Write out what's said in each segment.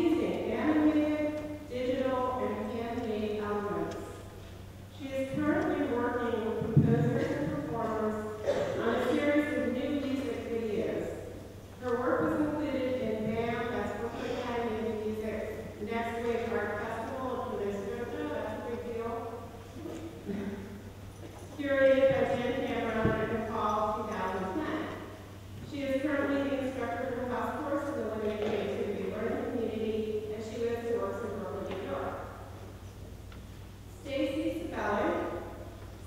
fusing animated, digital, and handmade elements. She is currently working with composers and performers on a series of new music videos. Her work was included in BAM, that's Brooklyn Academy of Music, Next Wave Art Festival of Minnesota, that's a big deal. Curated by Dan Cameron in the fall of 2010. She is currently the instructor for the house course in the Limited Creativity Learning Community, and she lives and works in Brooklyn, New York. Stacy Sabelli.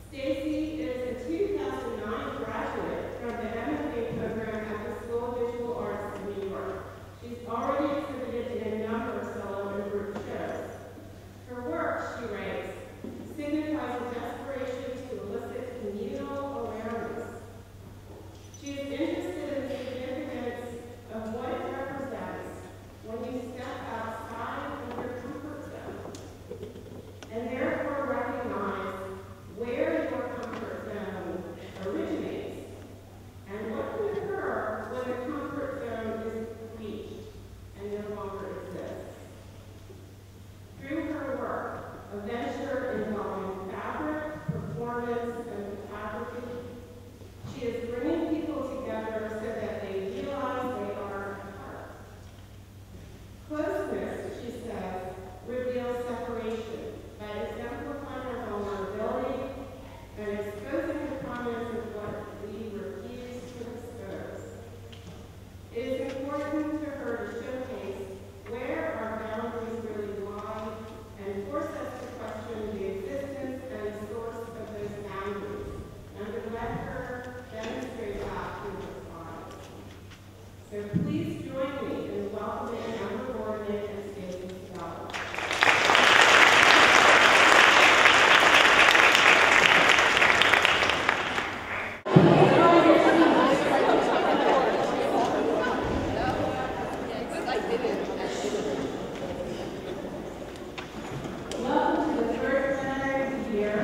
Stacy is a 2009 graduate from the MFA program at the School of Visual Arts in New York. She's already exhibited in a number of solo and group shows. Her work, she writes, signifies a desperation to elicit communal awareness. She is interested in the significance of what it represents when you step outside of your comfort zone, and therefore recognize where your comfort zone originates and what can occur when the comfort zone is reached and no longer exists. Through her work, a venture involving fabric, performance, and photography, she is bringing people together so that they realize they are apart. Closeness, she says, reveals separation by exemplifying our vulnerability and exposing the comments of what we refuse to expose. It is important to her to showcase where our boundaries really lie and force us to question the existence and the source of those boundaries, and to let her demonstrate that through her slides. So please join me in welcoming Amber Gordon and Stacy Sabelli. Welcome to the third plenary of the year.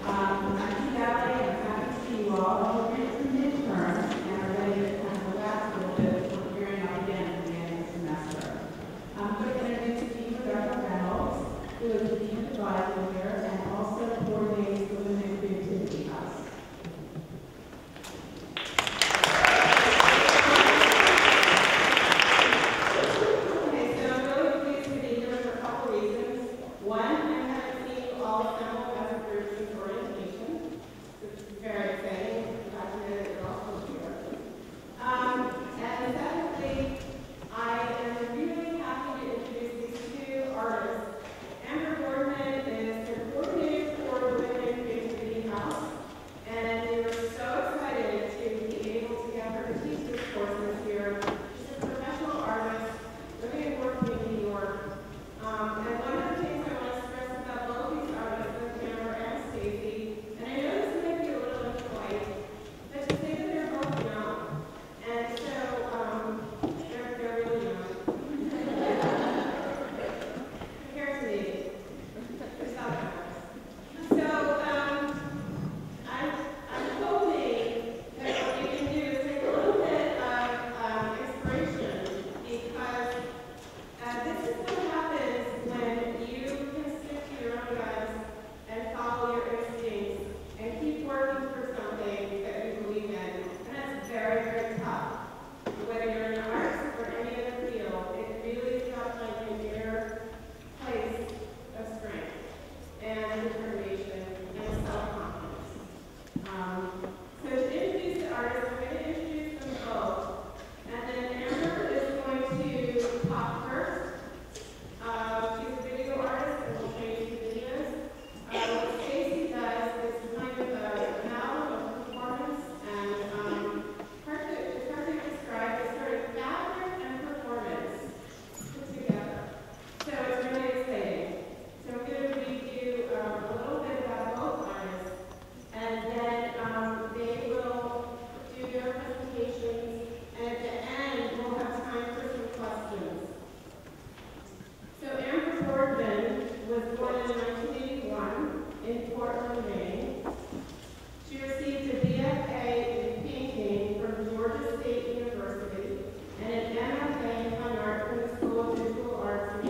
I'm Sally. I'm happy to see you all. We're in some midterms and are ready to kind of relax a little bit before gearing up again at the end of the semester. I'm going to introduce Dean Rebecca Reynolds, who is the Dean Advisor here and also coordinates the Women in Creativity House. Okay, so I'm really pleased to be here for a couple reasons. One, I haven't seen you all assembled as a group since orientation, which is very exciting. I'm glad that you're all still here. And secondly, I am really happy to introduce these two artists. Amber Gordon is the coordinator for the Women in Creativity House, and we were so excited to be able to get her to teach this course this year. She's a professional artist living and working in New York. And one of the things I want to stress about both these artists, both Amber and Stacy, and I know this might be a little impolite, but to say that they're both young. And so, they're really young. Compared to me. They're Southerners. So, I'm hoping that what we can do is take a little bit of inspiration, because this is what happens when you can stick to your own guns and follow your instincts and keep working for something that you believe in. And that's very, very tough. Whether you're in arts or any other field, it really feels like an inner place of strength and determination and self-confidence. So to introduce the artists, I'm going to introduce them both. And then Amber is going to talk first. She's a video artist and will show you some videos. What Stacy does is kind of an amalgam of performance and it's hard to describe. It's sort of fabric and performance put together. So it's really exciting. So I'm going to read you a little bit about both artists, and then they will do their presentations, and at the end we'll have time for some questions. So Amber Gordon was born in 1981 in Portland, Maine. She received a BFA in painting from Georgia State University and an MFA in fine art from the School of Visual Arts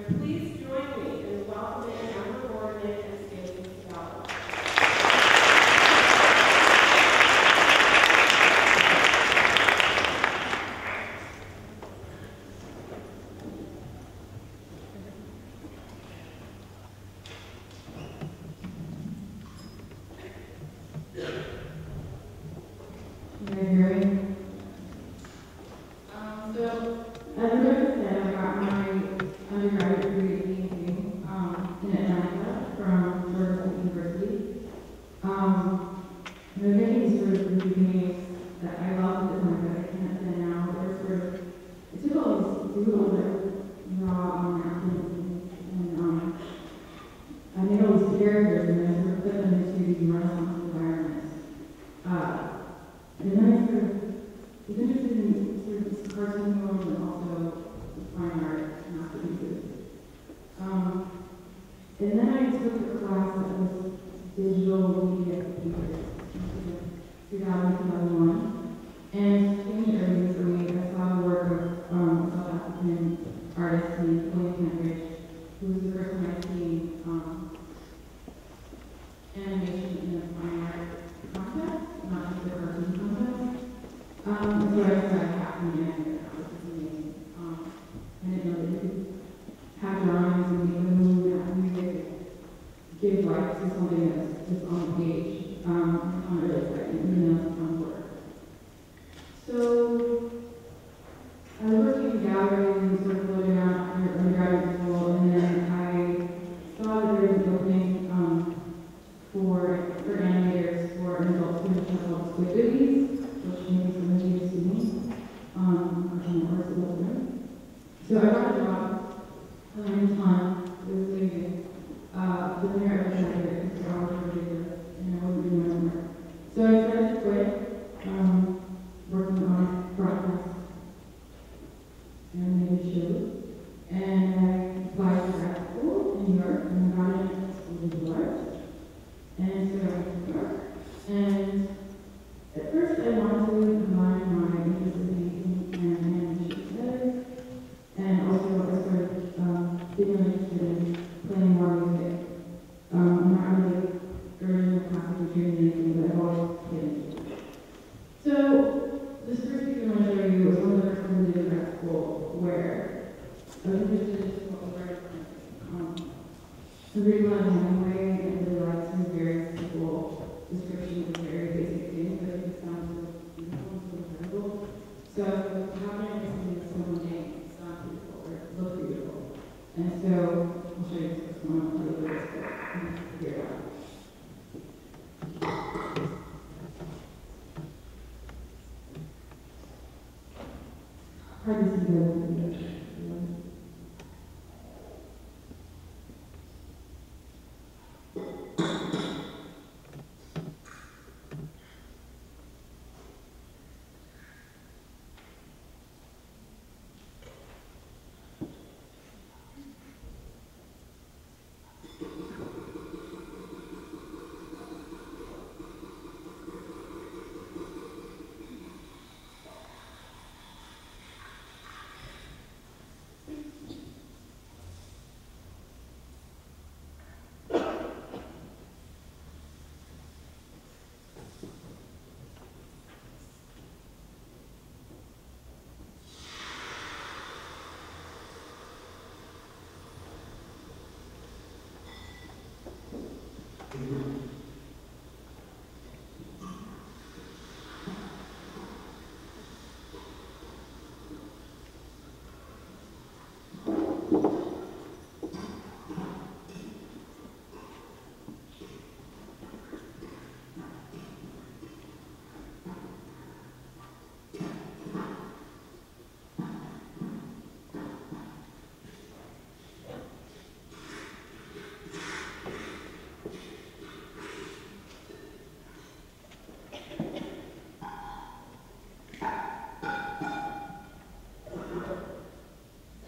please join me in welcoming Member Gordon and Stacey Scala.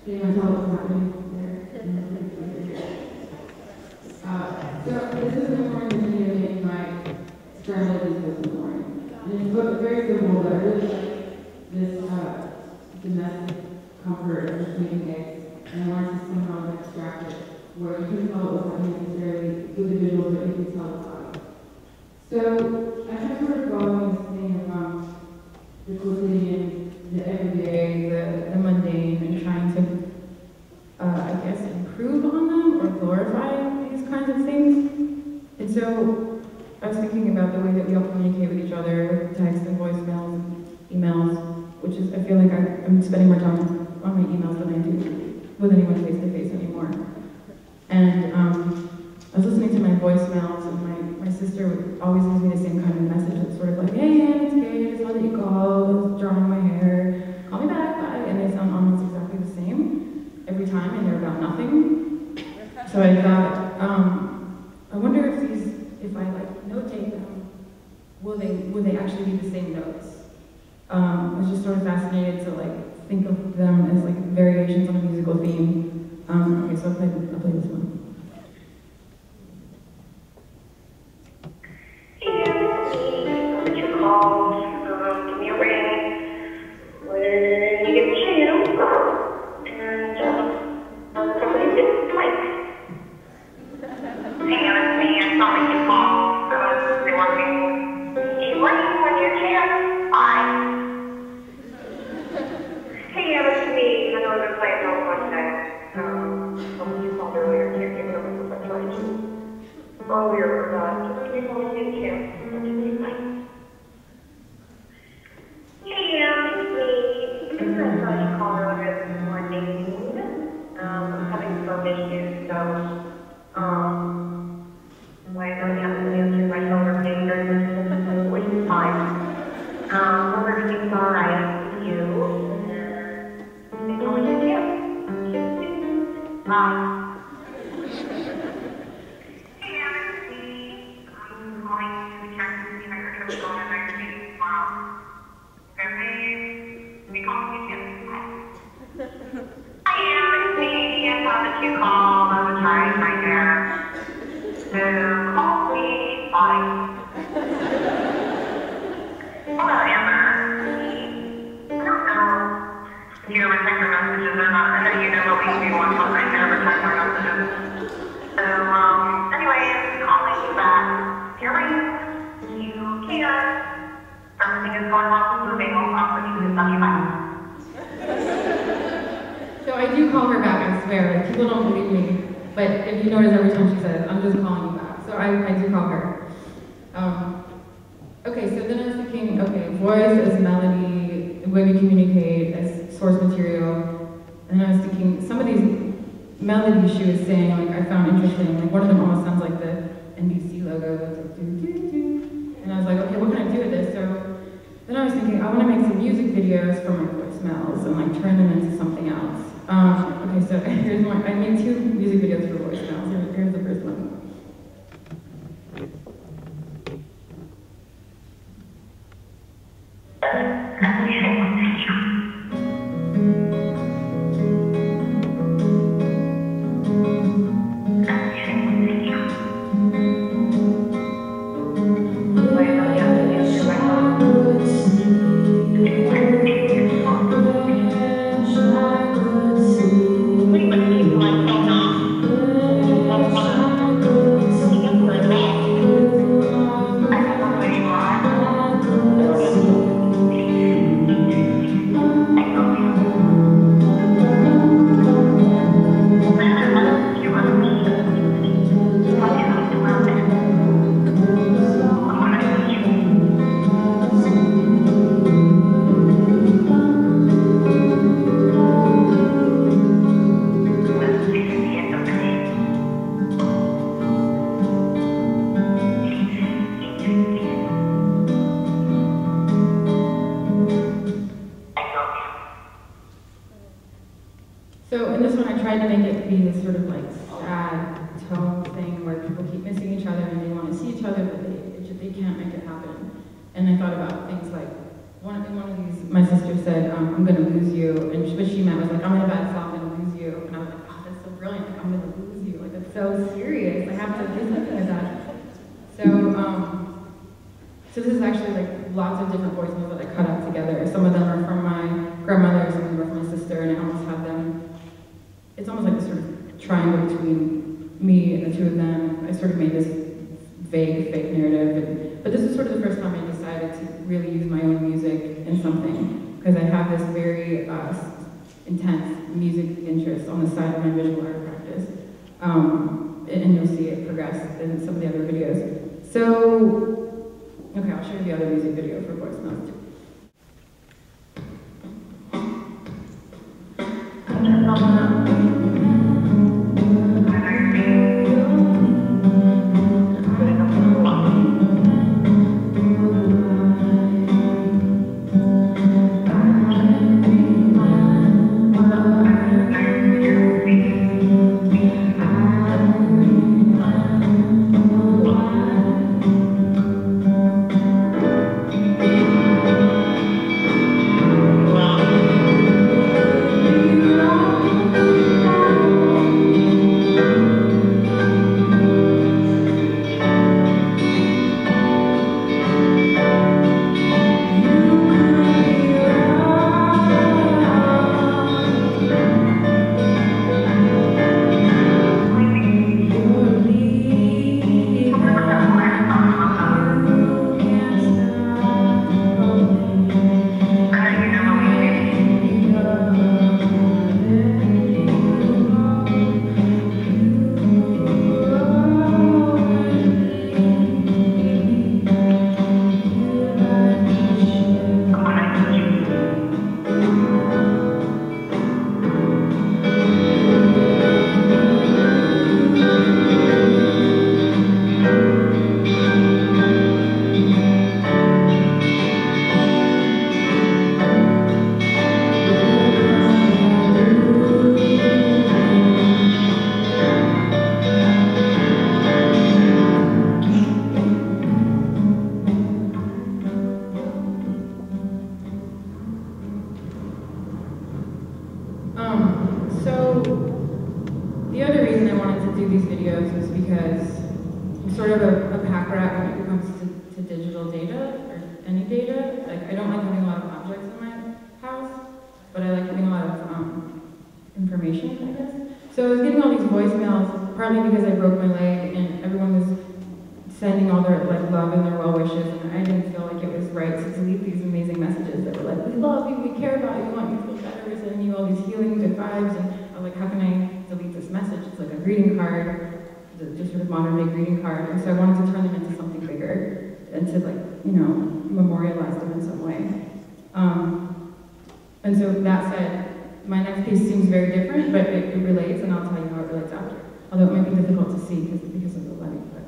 Anyone tell what's happening there? So this is the morning video game my scrambled eggs in the morning. And it's very simple, but I really like this domestic comfort of just making eggs. And I wanted to somehow with the visuals, but you can tell it's audio. So I kept sort of following this thing of the quotidian, the everyday, the mundane, and trying to, I guess, improve on them or glorify these kinds of things. And so I was thinking about the way that we all communicate with each other, text and voicemails, emails, which is, I feel like I'm spending more time on my emails than I do with anyone face to face anymore. And I was listening to my voicemails, and my sister would always gives me the same kind of message. It's sort of like, hey, Ann, it's Kate, I just saw that you called, I was drawing my hair, call me back, bye. And they sound almost exactly the same every time, and they're about nothing. So I thought, I wonder if I like notate them, will they actually be the same notes? I was just sort of fascinated to like think of them as like variations on a musical theme. Okay, so I'll play this one. Give me a ring when you get the chance, and somebody did like. Hey, it's me. It's not like you called. I was working. You ring when you can. Bye. Hey, it's me. I know I've been playing all one day. Somebody you called earlier. Can't give it up because I tried to earlier for that. Just give me one when you can. Bye. Hey, it's me. I saw you call earlier this morning. I'm having some issues, so, I don't have to answer my phone or fingers, which is fine. Hope everything's alright with you, and they told you too. Bye. Hey, it's me. I'm calling to check to see if I heard her phone and I can see tomorrow. We call you too. Hi, it's me. I saw that you called. I was right there. So call me. Bye. Hello, Amber. I don't know if you ever check your messages or not. I know you never leave me one, but I never check my messages. So, anyway, I'm calling you back. Here I am. You can. Everything is going well with moving. I'll talk with you. Love you. Bye. So I do call her back, I swear. Like, people don't believe me. But if you notice every time she says, I'm just calling you back. So I do call her. Okay, so then I was thinking, okay, voice as melody, the way we communicate as source material. And I was thinking, some of these melodies she was saying, like, I found interesting. Like, one of them almost sounds like the NBC logo. It's like, and I was like, okay, what can I do with this? So then I was thinking, I want to make some music videos for my voicemails and like turn them into something else. Okay, so here's one. I made 2 music videos for voicemails. Here's the first one. So in this one, I tried to make it be this sort of like sad tone thing where people keep missing each other and they want to see each other, but they can't make it happen. And I thought about things like, one of these, my sister said, I'm going to lose you, and what she meant was like, I'm in a bad spot, I'm going to lose you. And I was like, oh, that's so brilliant, like, I'm going to lose you. Like, that's so serious, I have to do something like that. So this is actually like lots of different voicemails that I cut out together. Some of them are from my grandmother, some of them are from my sister, and I almost have them. It's almost like a sort of triangle between me and the two of them, I sort of made this vague, fake narrative. But this was sort of the first time I decided to really use my own music in something, because I have this very intense music interest on the side of my visual art practice. And you'll see it progress in some of the other videos. So, okay, I'll show you the other music video for Voice Notes. So the other reason I wanted to do these videos is because I'm sort of a pack rat when it comes to digital data, or any data. Like, I don't like having a lot of objects in my house, but I like having a lot of information, I guess. So I was getting all these voicemails, partly because I broke my leg and everyone was sending all their love and their well wishes, and I didn't feel like it was right to delete these amazing messages that were like, we love you, we care about you, we want you to feel better, sending you all these healing good vibes. And I was like, how can I delete this message? It's like a greeting card, just sort of modern day greeting card. And so I wanted to turn them into something bigger and to, like, you know, memorialize them in some way. And so that said, my next piece seems very different, but it relates, and I'll tell you how it relates after. Although it might be difficult to see because of the lighting. But.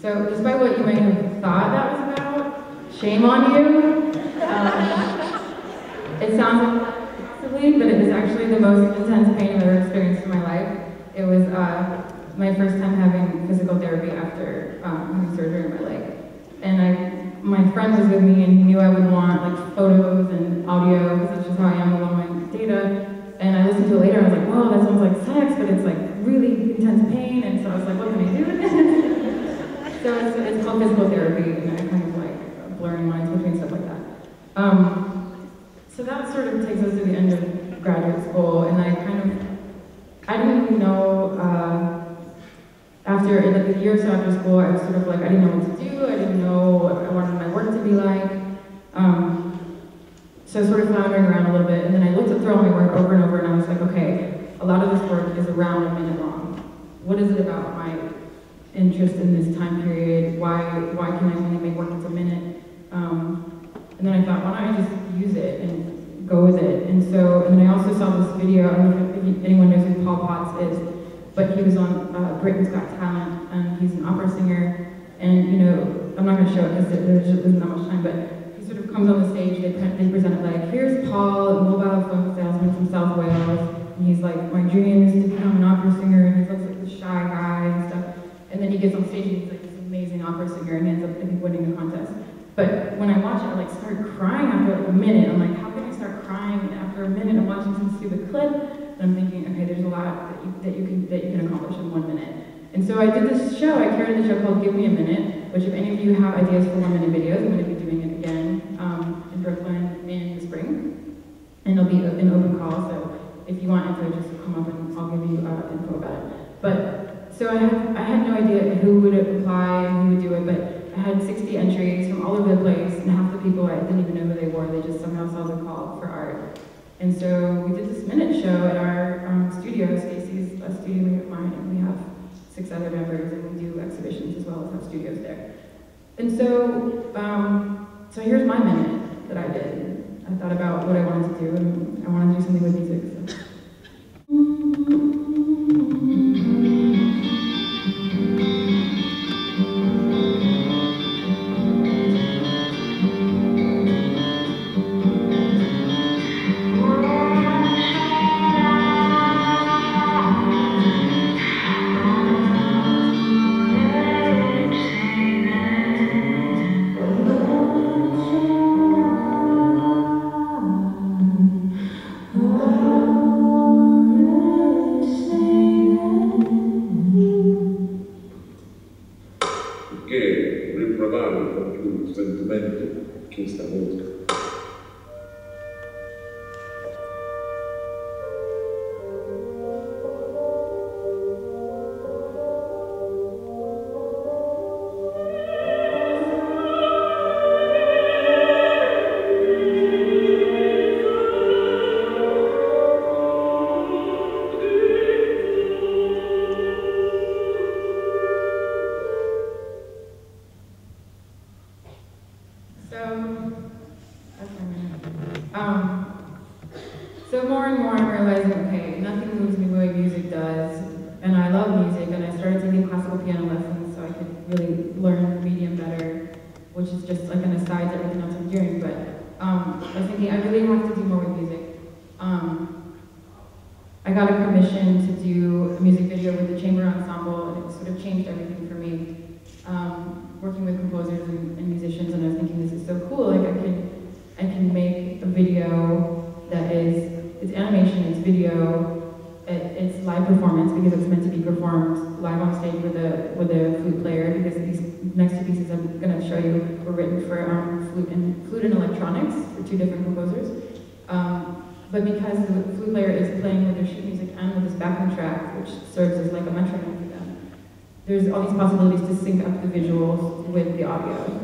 So despite what you may have thought that was about, shame on you. It sounds possibly, but it was actually the most intense pain I've ever experienced in my life. It was my first time having physical therapy after having surgery on my leg. And my friend was with me and he knew I would want like photos and audio because that's just how I am with all my data. And I listened to it later and I was like, whoa, that sounds like sex, but it's like really intense pain. And so I was like, what can I do with it? So it's called physical therapy, and I kind of like blurring lines between stuff like that. So that sort of takes us to the end of graduate school, and I didn't even know, after like a year or so after school, I was sort of like, I didn't know what to do, I didn't know what I wanted my work to be like. So I was sort of floundering around a little bit, and then I looked through all my work over and over, and I was like, okay, a lot of this work is around a minute long. What is it about my interest in this time period? Why can I only make work that's a minute? And then I thought, why don't I just use it and go with it? And then I also saw this video, I don't know if anyone knows who Paul Potts is, but he was on Britain's Got Talent, and he's an opera singer. And you know, I'm not going to show it because there isn't that much time, but he sort of comes on the stage, they present it like, here's Paul, a mobile phone salesman from South Wales, and he's like, my dream is to become an opera singer, and he looks like this shy guy and stuff. And then he gets on stage and he's like this amazing opera singer, and he ends up, I think, winning the contest. But when I watch it, I like started crying after like a minute. I'm like, how can I start crying after a minute? I'm watching some stupid clip, and I'm thinking, okay, there's a lot that you can accomplish in 1 minute. And so I did this show. I created a show called Give Me a Minute, which if any of you have ideas for 1 minute videos, I'm going to be doing it again in Brooklyn in the spring, and it'll be an open call. So if you want info, just come up and I'll give you info about it. But so I had no idea who would apply and who would do it, but I had 60 entries from all over the place, and half the people I didn't even know who they were. They just somehow saw the call for art. And so we did this minute show at our studio. Stacy's a studio mate of mine, and we have 6 other members, and we do exhibitions as well as have studios there. And so, so here's my minute that I did. I thought about what I wanted to do, and I wanted to do something with music. So. So more and more I'm realizing, okay, nothing moves me the way music does, and I love music, and I started taking classical piano lessons so I could really learn the medium better, which is just like an aside to everything else I'm doing, but I was thinking I really have to do more with music. I got a commission to do a music video with the chamber ensemble, and it sort of changed everything for me. Working with composers and musicians, and I was thinking, this is so cool, like I can make a video that it's animation, it's video, it's live performance because it's meant to be performed live on stage with a flute player, because these next 2 pieces I'm going to show you were written for flute and electronics for 2 different composers. But because the flute player is playing with their sheet music and with this backing track, which serves as like a metronome for them, there's all these possibilities to sync up the visuals with the audio.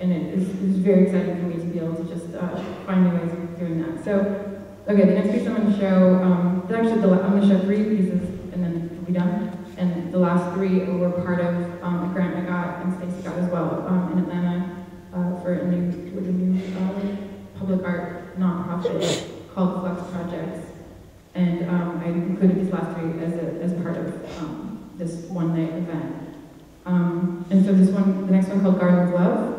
And it was very exciting for me to be able to just find new ways of doing that. So, okay, the next piece I'm going to show, I'm going to show 3 pieces and then we'll be done. And the last 3 were part of a grant I got and Stacey got as well in Atlanta for a new public art nonprofit called Flux Projects. And I included these last 3 as part of this one-night event. And so the next one called Garden of Love.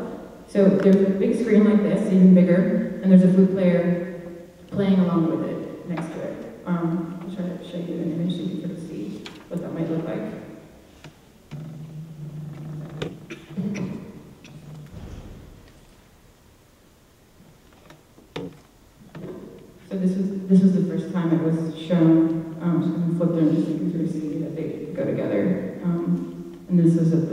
So there's a big screen like this, even bigger, and there's a flute player playing along with it next to it. I'll try to show you an image so you can sort of see what that might look like. So this was the first time it was shown. Just going to flip through just so you can sort of see that they go together. And this was at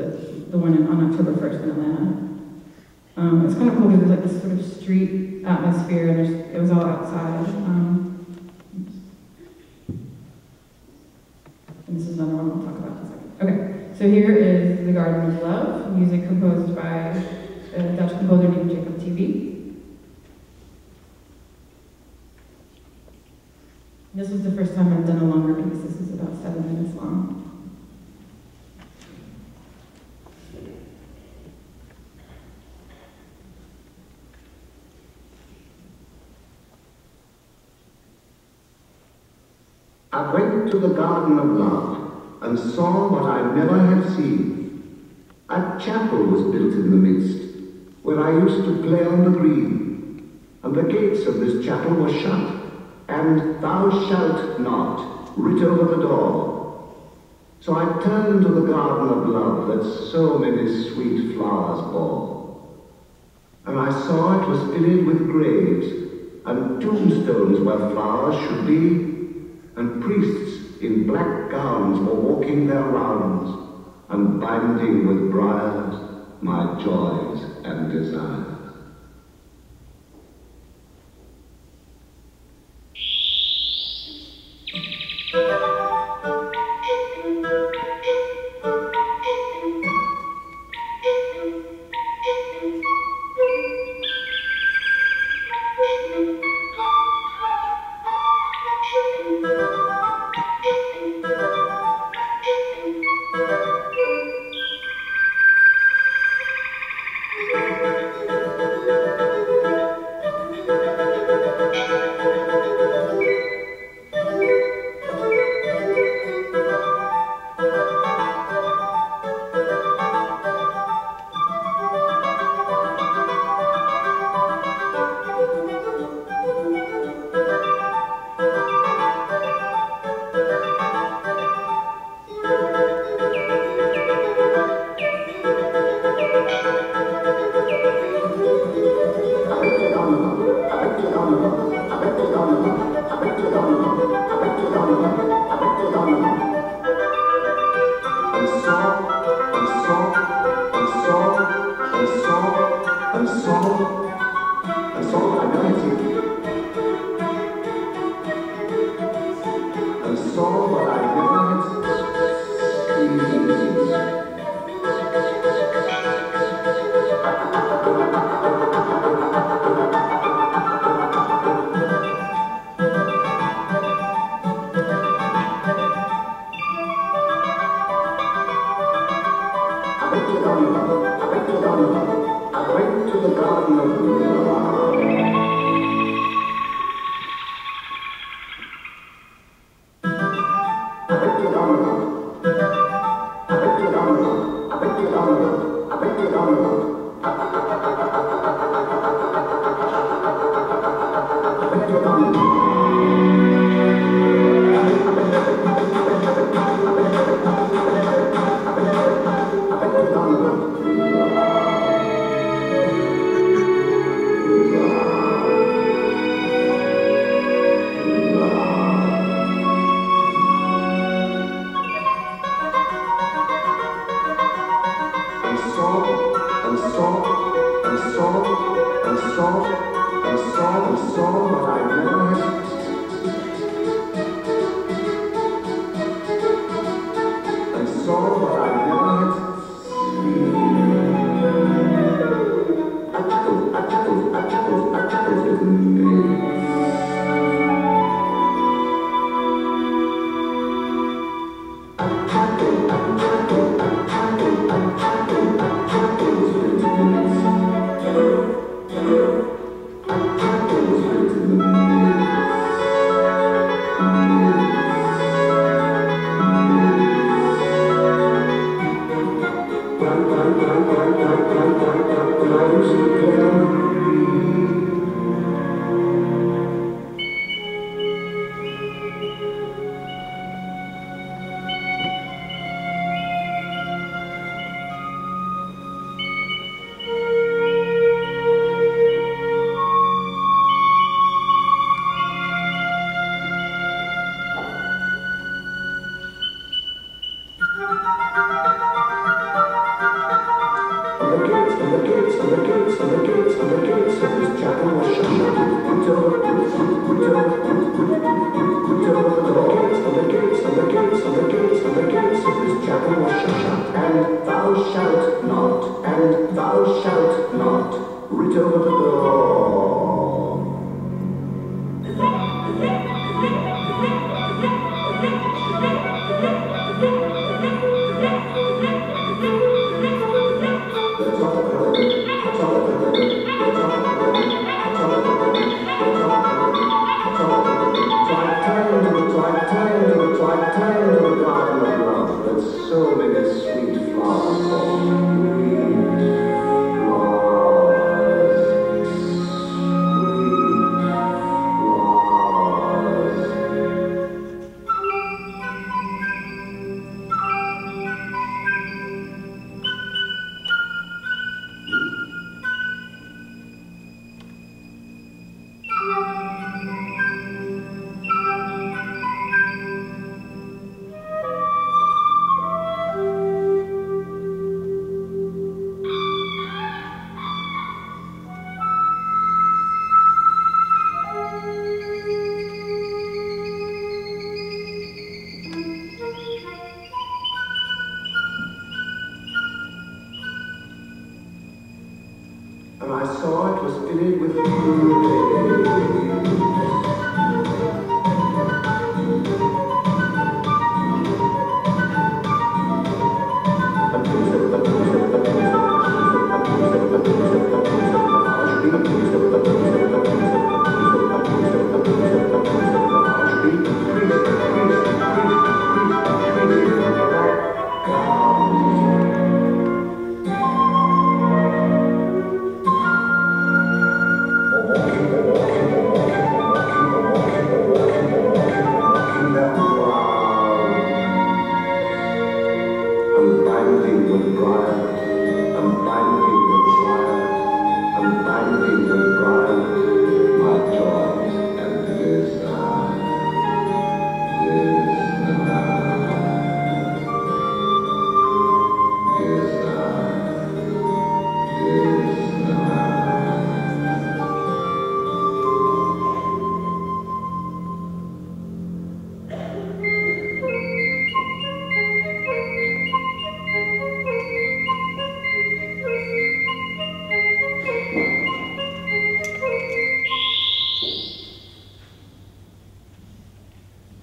the one on October 1st in Atlanta. It's kind of cool because there's like this sort of street atmosphere, and it was all outside. And this is another one we'll talk about in a second. Okay, so here is The Garden of Love, music composed by a Dutch composer named Jacob TV. This was the first time I've done a longer piece. This is about 7 minutes long. I went to the Garden of Love and saw what I never had seen. A chapel was built in the midst, where I used to play on the green, and the gates of this chapel were shut, and "Thou shalt not" writ over the door. So I turned to the Garden of Love that so many sweet flowers bore, and I saw it was filled with graves, and tombstones where flowers should be, and priests in black gowns were walking their rounds, and binding with briars my joys and desires. So many sweet flowers and I saw it was filled with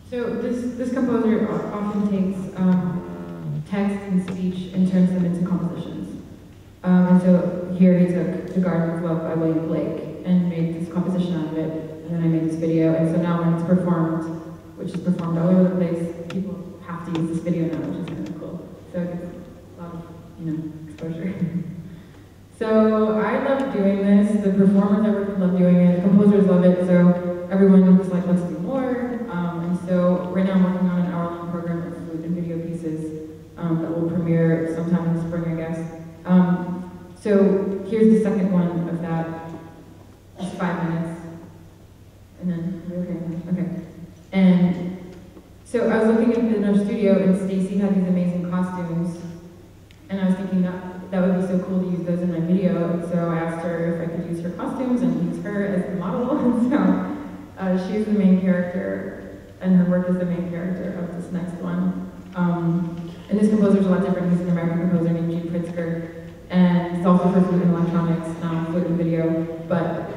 So this composer often takes text and speech and turns them into compositions. And so here he took The Garden of Love by William Blake and made this composition out of it. And then I made this video. And so now when it's performed, which is performed all over the place, people have to use this video now, which is kind of cool. So it gets a lot of, exposure. So I love doing this. The performers I work with love doing it. The composers love it. So everyone was like, let's do more. And so right now I'm working on an hour-long program of food and video pieces that will premiere sometime in the spring, I guess. So here's the second one of that. It's 5 minutes. And then, okay. And so I was looking in our studio and Stacy had these amazing costumes. And I was thinking that would be so cool to use those in my video. So I asked her if I could use her costumes and use her as the model. And so she's the main character. And her work is the main character of this next one. And this composer's a lot different. He's an American composer named Gene Pritzker. And it's also for flute and electronics, not flute and video. But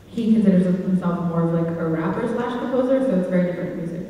he considers himself more of like a rapper / composer, so it's very different music.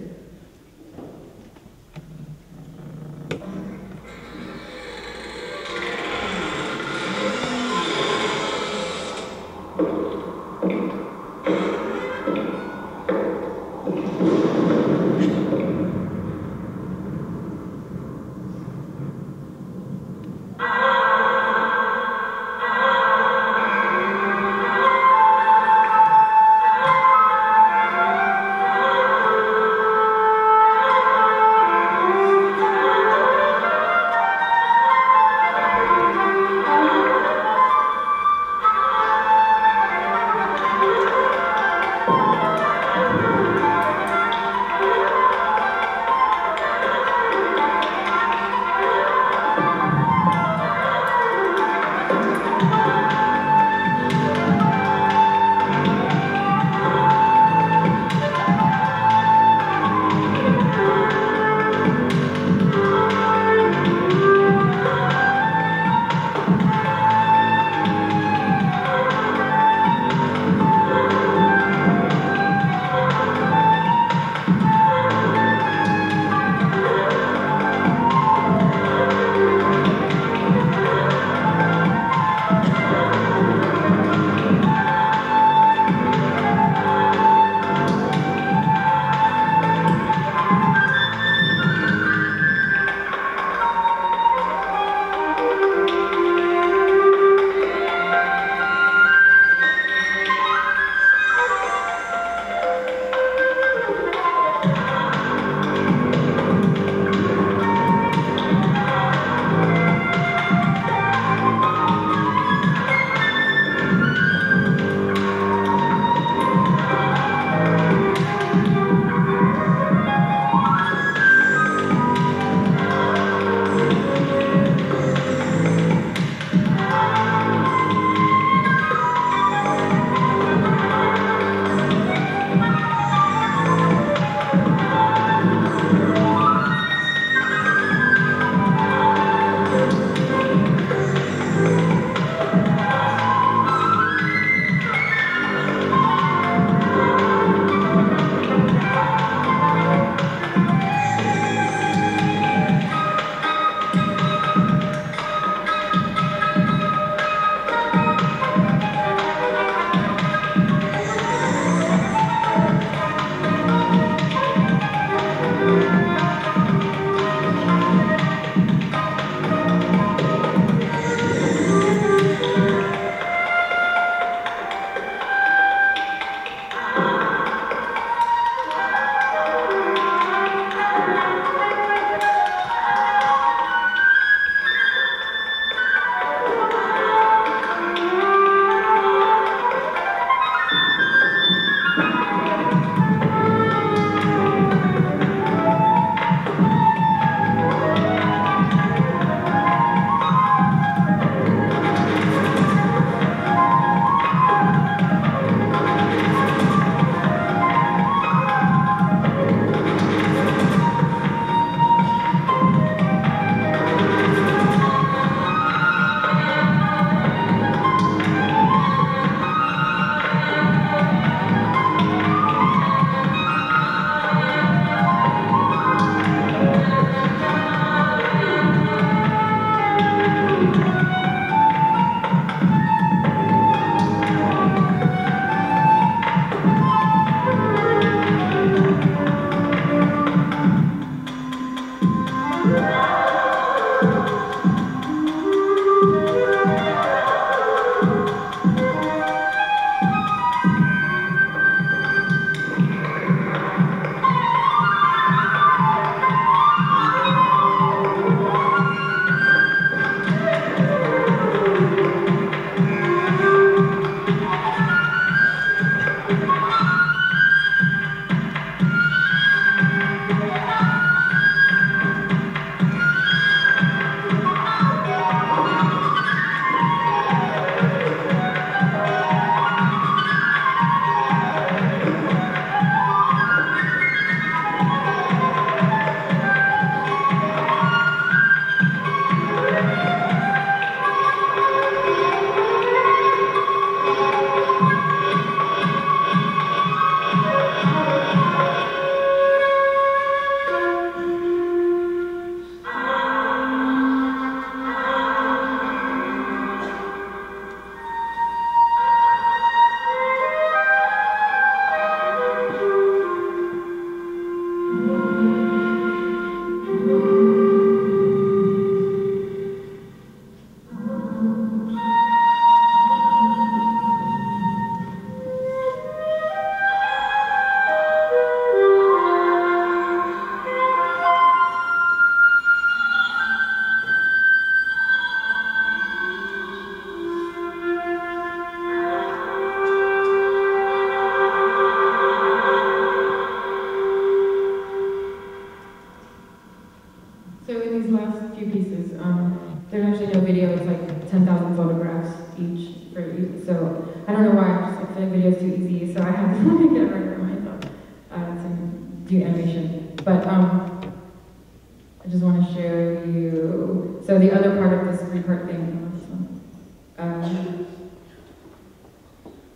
do animation. But I just want to show you. So the other part of this three-part thing, this one,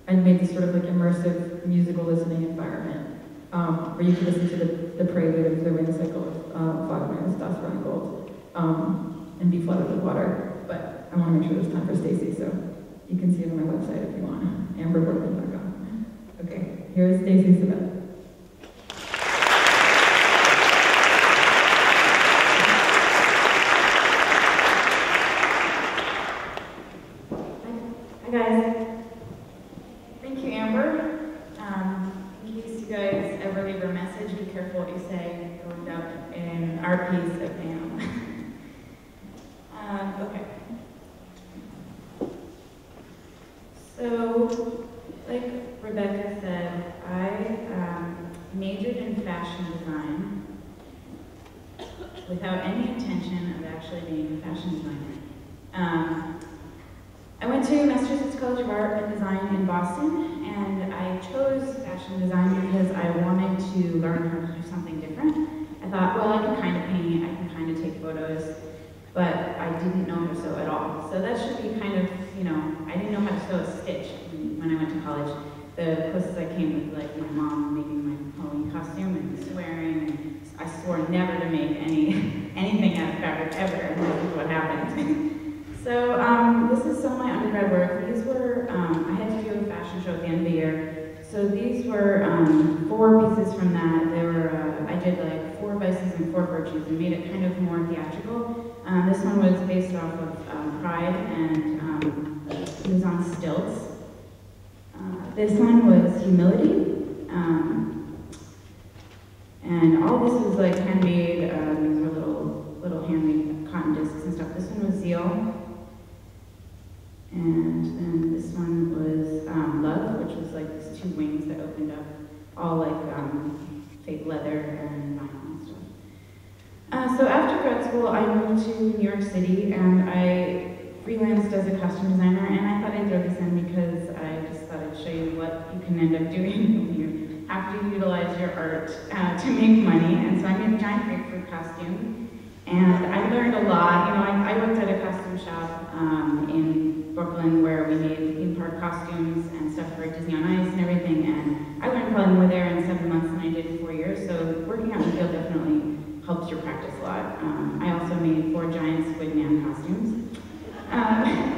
I made this sort of like immersive musical listening environment where you can listen to the prelude of the wind cycle of Wagner's Das Rheingold and be flooded with water. But I want to make sure there's time for Stacy, so you can see it on my website if you want, amberworkman.com. Okay, here's Stacy Sabet. Hi guys. Thank you, Amber. In case you guys ever leave a message, be careful what you say. It will end up in our piece of Pam. Okay. So, like Rebecca said, I majored in fashion design without any intention of actually being a fashion designer. I went to Massachusetts College of Art and Design in Boston, and I chose fashion design because I wanted to learn how to do something different. I thought, well, I can kind of paint, I can kind of take photos, but I didn't know how to sew at all. So that should be kind of, I didn't know how to sew a stitch when I went to college. The closest I came was like my mom making my Halloween costume and swearing, and I swore never to make anything out of fabric ever, and this is what happened. So this is some of my undergrad work. These were, I had to do a fashion show at the end of the year. So these were 4 pieces from that. They were, I did like 4 vices and 4 virtues and made it kind of more theatrical. This one was based off of Pride, and it was on stilts. This one was Humility. And all this was like handmade. These were little handmade cotton discs and stuff. This one was Zeal. And then this one was Love, which was like these 2 wings that opened up, all like fake leather and vinyl and stuff. So after grad school, I moved to New York City, and I freelanced as a costume designer, and I thought I'd throw this in because I just thought I'd show you what you can end up doing when you have to utilize your art to make money. And so I made a giant grapefruit costume, and I learned a lot. I worked at a costume shop in Brooklyn where we made theme park costumes and stuff for Disney on Ice and everything, and I learned probably more there in 7 months than I did in 4 years, so working out in the field definitely helps your practice a lot. I also made 4 giant Squid Man costumes,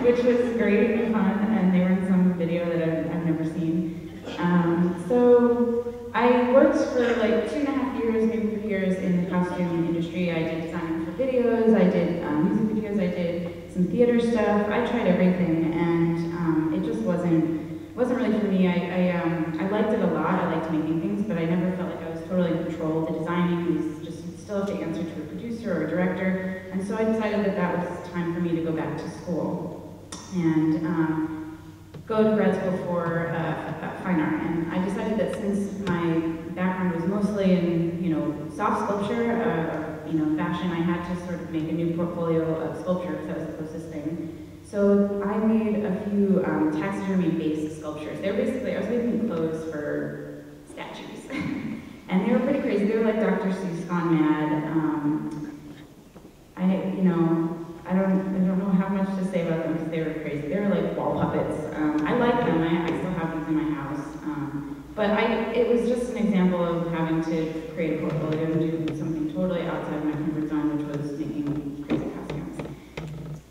which was great and fun, and they were in some video that I've never seen. So I worked for like 2.5 years, maybe 3 years in the costume industry. I did design for videos, I did music videos, I did some theater stuff. I tried everything, and it just wasn't really for me. I liked it a lot. I liked making things, but I never felt like I was totally in control. The designing was just, you still have to answer to a producer or a director, and so I decided that was time for me to go back to school and go to grad school for fine art. And I decided that since my background was mostly in soft sculpture, fashion, I had to sort of make a new portfolio of sculpture because that was the closest thing. So I made a few taxidermy-based sculptures. They were basically, I was making clothes for statues. And they were pretty crazy. They were like Dr. Seuss gone mad. I don't know how much to say about them because they were crazy. They were like wall puppets. I like them. I still have these in my house. But it was just an example of having to create a portfolio and do something totally outside my comfort zone, which was making crazy costumes.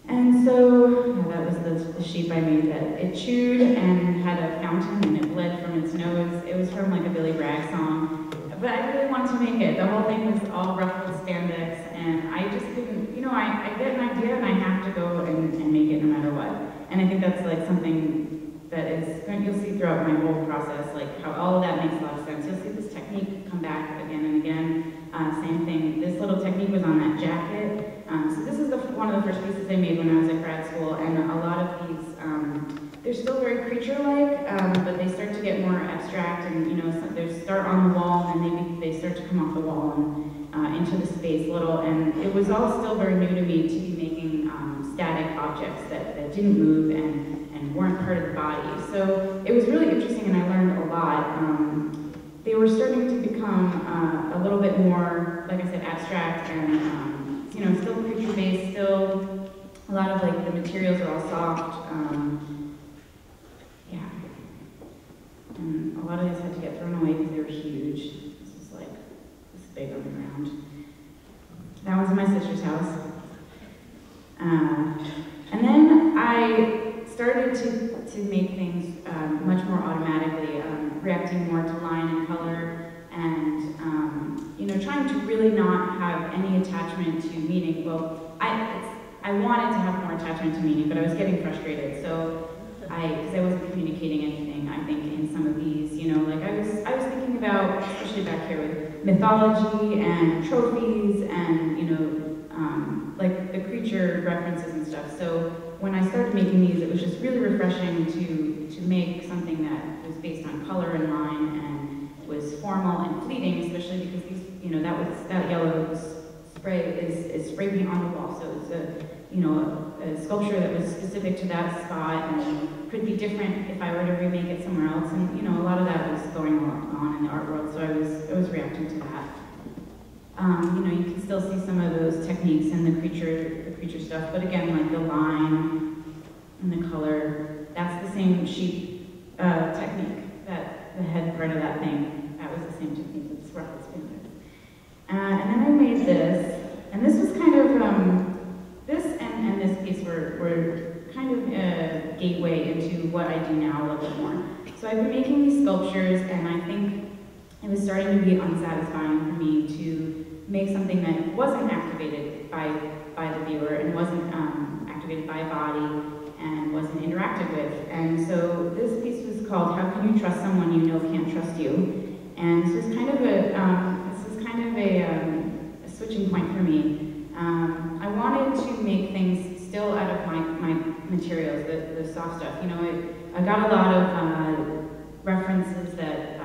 And so, that was the sheep I made that it chewed and had a fountain and it bled from its nose. It was from like a Billy Bragg song. But I really wanted to make it. The whole thing was all ruffled spandex, and I just couldn't, I get an idea and I have to go and make it no matter what. And I think that's like something that is, you'll see throughout my whole process, like how all of that makes a lot of sense. You'll see this technique come back again and again. Same thing, this little technique was on that jacket. So this is one of the first pieces I made when I was at grad school, and a lot of these, they're still very creature-like, but they start to get more abstract, and they start on the wall, and maybe they start to come off the wall and into the space a little. And it was all still very new to me to be making static objects that didn't move and weren't part of the body. So it was really interesting, and I learned a lot. They were starting to become a bit more, like I said, abstract and, you know, still creature-based, still a lot of like the materials are all soft. Yeah. And a lot of these had to get thrown away because they were huge. This was like this big on the ground. That was in my sister's house. And then I started to make things much more automatically, reacting more to line and color, and you know, trying to really not have any attachment to meaning. Well, I wanted to have more attachment to meaning, but I was getting frustrated. So because I wasn't communicating anything, I think, in some of these, you know, like I was thinking about, especially back here with mythology and trophies and, you know, like the creature references and stuff. So when I started making these, it was just really refreshing to make something that was based on color and line and was formal and fleeting, especially because these, you know, that yellow spray is spray paint on the wall. So it's a, you know, a sculpture that was specific to that spot and could be different if I were to remake it somewhere else. And, you know, a lot of that was going on in the art world, so I was reacting to that. You know, you can still see some of those techniques in the creature stuff, but again, like the line and the color, that's the same sheep technique, that the head part of that thing, that was the same technique that this Ruffles been with. And then I made this, and this was kind of, this and this piece were kind of a gateway into what I do now a little bit more. So I've been making these sculptures, and I think it was starting to be unsatisfying for me to make something that wasn't activated by the viewer and wasn't activated by a body and wasn't interacted with. And so this piece was called "How Can You Trust Someone You Know Can't Trust You?" And this was kind of a switching point for me. I wanted to make things still out of my materials, the soft stuff. You know, I got a lot of references that,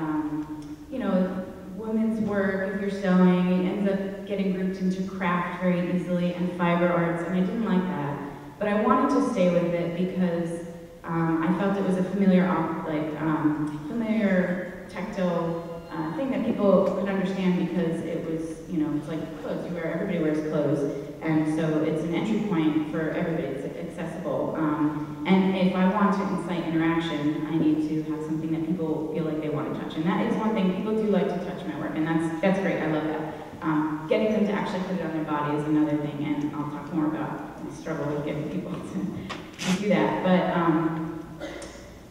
you know, women's work, if you're sewing, it ends up getting grouped into craft very easily and fiber arts, and I didn't like that. But I wanted to stay with it because I felt it was a familiar tactile thing that people could understand, because it was, you know, it's like clothes. Everybody wears clothes, and so it's an entry point for everybody. It's accessible. And if I want to incite interaction, I need to have something that people feel like they want to touch. And that is one thing, people do like to touch my work, and that's great, I love that. Getting them to actually put it on their body is another thing, and I'll talk more about the struggle with getting people to do that. But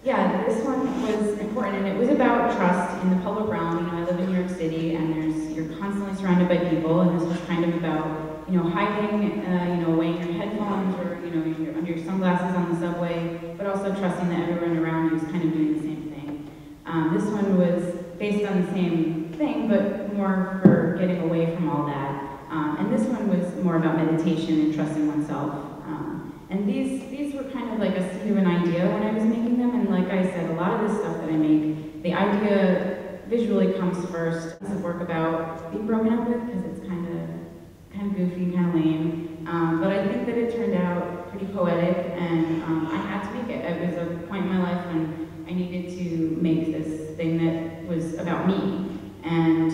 yeah, this one was important, and it was about trust in the public realm. You know, I live in New York City, and you're constantly surrounded by people, and this was kind of about, you know, hiding, you know, weighing your headphones, or, you know, under your sunglasses on the subway, but also trusting that everyone around you is kind of doing the same thing. This one was based on the same thing, but more for getting away from all that. And this one was more about meditation and trusting oneself. And these were kind of like a seed of an idea when I was making them, and like I said, a lot of this stuff that I make, the idea visually comes first. It's a work about being broken up with, because it's kind of goofy, kind of lame. But I think that it turned out pretty poetic, and I had to make it. It was a point in my life when I needed to make this thing that was about me. And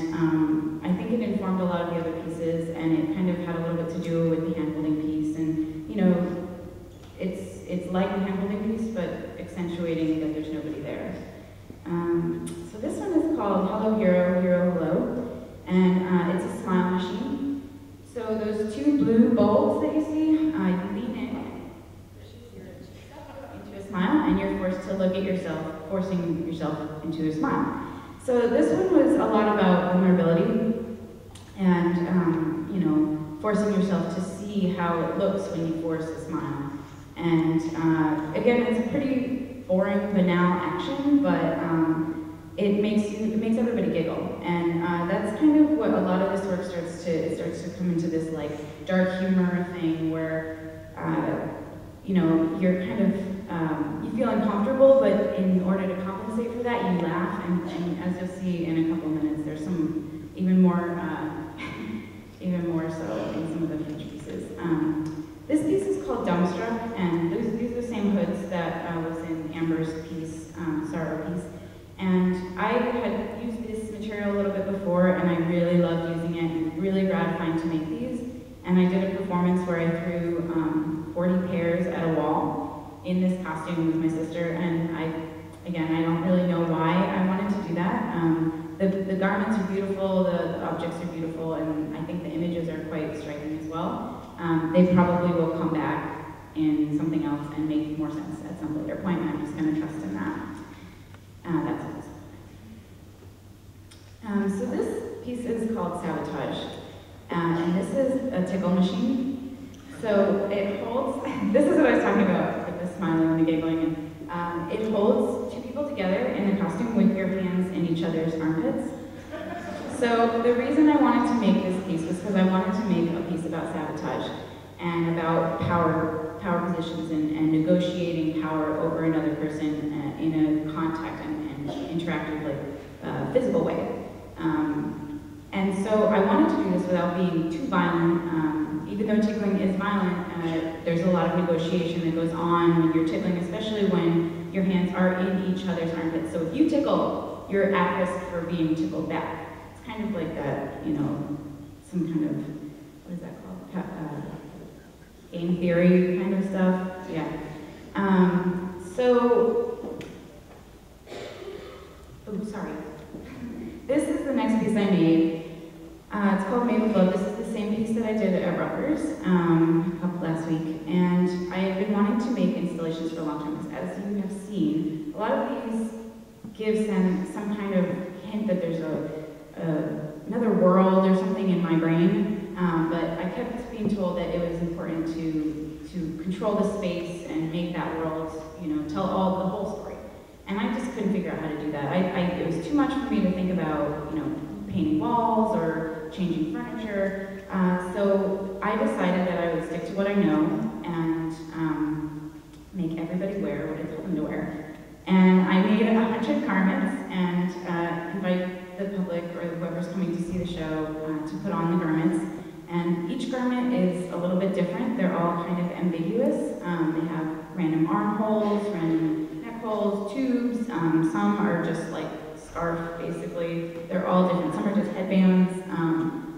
I think it informed a lot of the other pieces, and it kind of had a little bit to do with the hand-holding piece. And, you know, it's like the hand-holding piece, but accentuating that there's nobody there. So this one is called Hello Hero, Hero Hello, and it's a smile machine. So those two blue bulbs that you see, you lean in, into a smile, and you're forced to look at yourself, forcing yourself into a smile. So this one was a lot about vulnerability and, you know, forcing yourself to see how it looks when you force a smile. And again, it's a pretty boring, banal action, but it makes everybody giggle. And that's kind of what a lot of this work starts to come into this like dark humor thing where, you know, you're kind of, you feel uncomfortable, but in order to compensate for that, you laugh, and as you'll see in a couple of minutes, there's some even more so in some of the future pieces. This piece is called Dumbstruck, and these are the same hoods that was in Amber's piece, Sorrow piece. And I had used this material a little bit before, and I really loved using it. beautiful, the objects are beautiful, and I think the images are quite striking as well. They probably will come back in something else and make more sense at some later point, and I'm just going to trust in that. That's it. So this piece is called Sabotage, and this is a tickle machine. So it holds, this is what I was talking about with the smiling and the giggling, and it holds two people together in a costume with your hands in each other's armpits. So the reason I wanted to make this piece was because I wanted to make a piece about sabotage and about power positions and negotiating power over another person in a contact and interactive, like physical way. And so I wanted to do this without being too violent. Even though tickling is violent, there's a lot of negotiation that goes on when you're tickling, especially when your hands are in each other's armpits. So if you tickle, you're at risk for being tickled back. It's kind of like that, you know, some kind of, what is that called? Game theory kind of stuff. Yeah. Sorry. This is the next piece I made. It's called Made with Love. This is the same piece that I did at Rutgers last week. And I have been wanting to make installations for a long time because, as you have seen, a lot of these give some kind of hint that there's another world or something in my brain. But I kept being told that it was important to control the space and make that world, you know, tell the whole story. And I just couldn't figure out how to do that. It was too much for me to think about, you know, painting walls or changing furniture. So I decided that I would stick to what I know and make everybody wear what I told them to wear. And I made 100 garments and invite the public or whoever's coming to see the show to put on the garments. And each garment is a little bit different. They're all kind of ambiguous. They have random armholes, random neck holes, tubes. Some are just like scarf, basically. They're all different. Some are just headbands.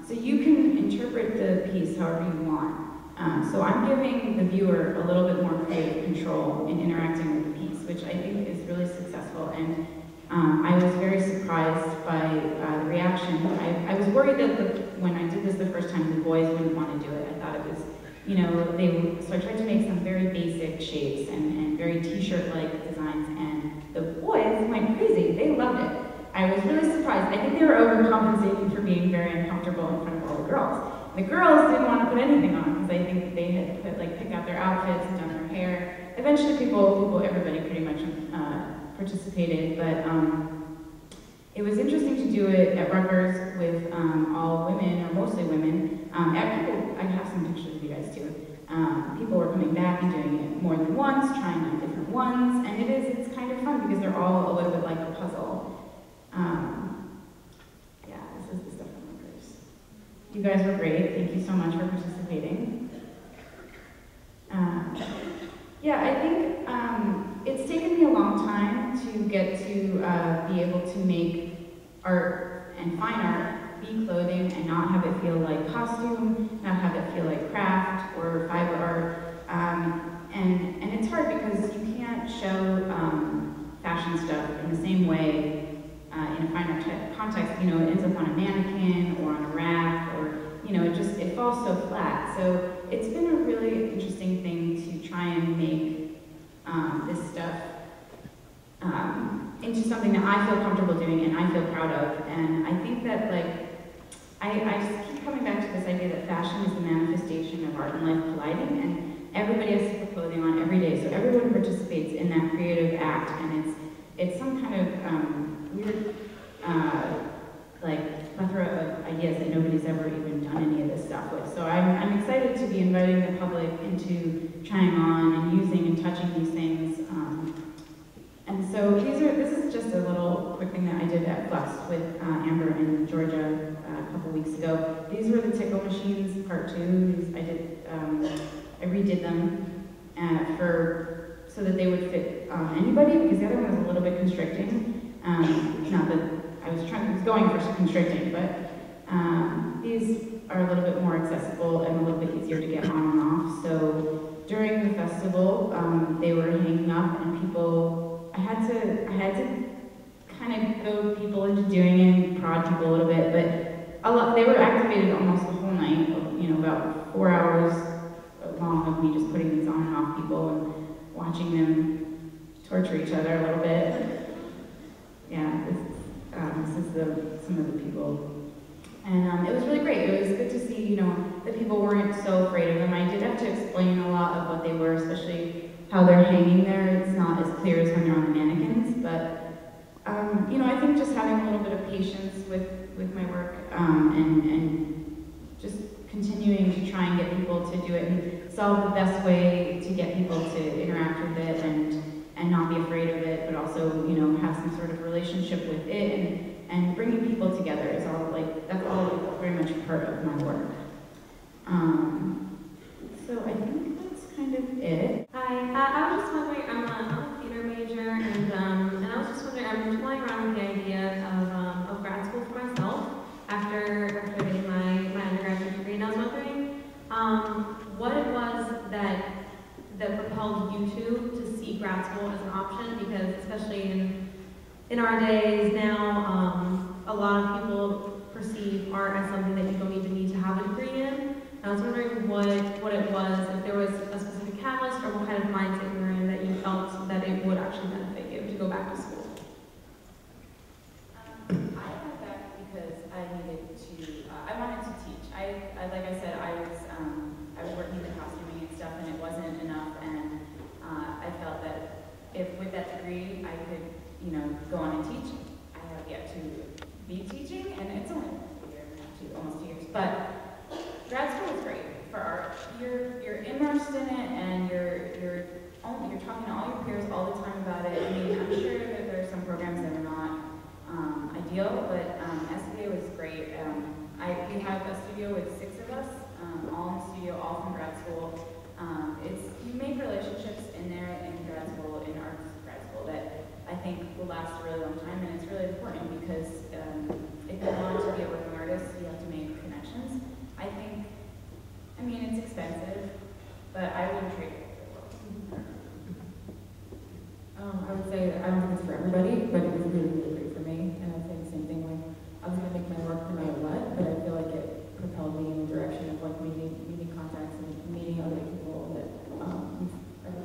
So you can interpret the piece however you want. So I'm giving the viewer a little bit more creative control in interacting with the piece, which I think is really successful. And I was very surprised by the reaction. I was worried that when I did this the first time, the boys wouldn't want to do it. I thought it was, you know, so I tried to make some very basic shapes and very t-shirt-like designs, and the boys went crazy. They loved it. I was really surprised. I think they were overcompensating for being very uncomfortable in front of all the girls. The girls didn't want to put anything on because I think they had picked out their outfits and done their hair. Eventually, everybody pretty much participated, but it was interesting to do it at Rutgers with all women, or mostly women. I have some pictures of you guys too. People were coming back and doing it more than once, trying out different ones, and it's kind of fun because they're all a little bit like a puzzle. Yeah, this is the stuff from Rutgers. You guys were great. Thank you so much for participating. Yeah, I think it's taken me a long time to get to be able to make art and fine art be clothing and not have it feel like costume, not have it feel like craft or fiber art. And it's hard because you can't show fashion stuff in the same way in a fine art context. You know, it ends up on a mannequin or on a rack, or, you know, it falls so flat. So it's been a really interesting thing to try and make this stuff into something that I feel comfortable doing and I feel proud of. And I think that, like, I just keep coming back to this idea that fashion is the manifestation of art and life colliding, and everybody has to put clothing on every day, so everyone participates in that creative act, and it's some kind of weird, like, plethora of ideas that nobody's ever even done any of this stuff with. So I'm excited to be inviting the public into trying on and using and touching these things. And so this is just a little quick thing that I did at Flux with Amber in Georgia a couple weeks ago. These were the tickle machines, part 2. I redid them so that they would fit anybody, because the other one was a little bit constricting. Not that I was going for constricting, but these are a little bit more accessible and a little bit easier to get on and off. So during the festival, they were hanging up, and I had to kind of goad people into doing it and prod people a little bit, they were activated almost the whole night, about 4 hours long of me just putting these on and off people and watching them torture each other a little bit. Yeah, this is some of the people. And it was really great. It was good to see, that people weren't so afraid of them. I did have to explain a lot of what they were, especially how they're hanging there. It's not as clear as when they're on the mannequins, but I think just having a little bit of patience with my work and just continuing to try and get people to do it and solve the best way to get people to interact with it and not be afraid of it, but also, have some sort of relationship with it and bringing people together is all that's all very much part of my work. So I think that's kind of it. Hi, I was just wondering, I'm a theater major, and I was just wondering, I'm toying around with the idea of grad school for myself after getting my undergraduate degree, and I was wondering what it was that propelled you to see grad school as an option, because especially in our days now, a lot of people perceive art as something that you don't even need to have a degree in. I was wondering what it was, if there was a specific catalyst or what kind of mindset you were in that you felt that it would actually benefit you to go back to school. I went back because I needed to, I wanted to teach. Like I said, I was working in the costuming and stuff, and it wasn't enough, and I felt that if with that degree I could, go on and teach. I have yet to be teaching, and it's only a year and a half, almost 2 years, but grad school is great for art. You're immersed in it, and you're talking to all your peers all the time about it. I mean, I'm sure that there are some programs that are not ideal, but SBA was great. We have a studio with 6 of us, all in the studio, all from grad school. You make relationships in there in grad school, in art grad school, that I think will last a really long time, and it's really important because if you want to be a working artist, you have to make connections. It's expensive, but I wouldn't trade it for the world. I would say I don't think it's for everybody, but it was really, really great for me. And I'd say the same thing. I was going to make my work no matter what, but I feel like it propelled me in the direction of meeting contacts and meeting other people that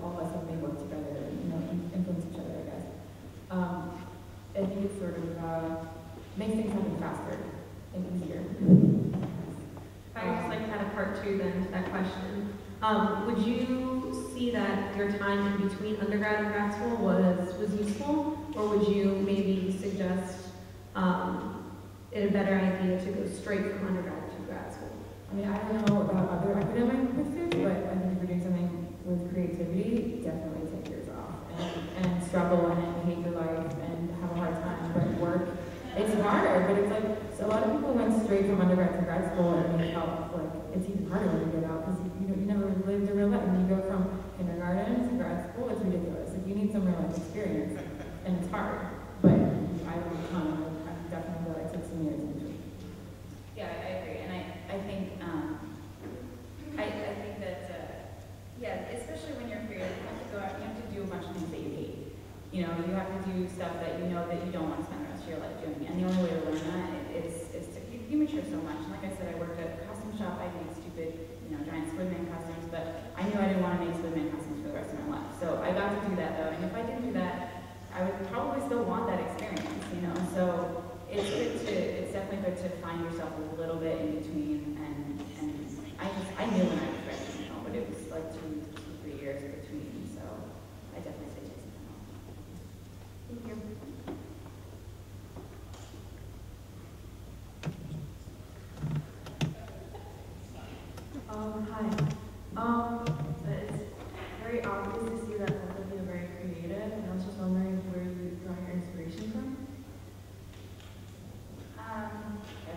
all of us have made work together and influence each other, I guess. I think it sort of makes things happen faster and easier. If I just had a part 2 then to that question, would you see that your time in between undergrad and grad school was useful, or would you maybe suggest it a better idea to go straight from undergrad to grad school? I don't know about other academic pursuits, but I think if you're doing something with creativity, definitely take years off and struggle and hate your life and have a hard time, but work. It's harder, but it's so a lot of people went straight from undergrad to grad school, and they felt like it's even harder when you get out because you never lived a real life. When you go from kindergarten to grad school, it's ridiculous. You need some real life experience, and it's hard. But I learned a ton. I definitely feel like I took some years in between. Yeah, I agree, and I think that especially when you're creative, you have to go out. You have to do a bunch of things that you hate. You have to do stuff that you know that you don't want to spend the rest of your life doing. And the only way to learn that is to you mature so much. And like I said, I worked at a costume shop. I made stupid, giant Squidman costumes, but I knew I didn't want to make Squidman costumes for the rest of my life. So I got to do that though. And if I didn't do that, I would probably still want that experience, So it's definitely good to find yourself a little bit in between. And I knew when I was ready, but it was like 2-3 years between. So I definitely say take some time off. Thank you. Hi. It's very obvious to see that both of you are very creative, and I was just wondering where you draw your inspiration from.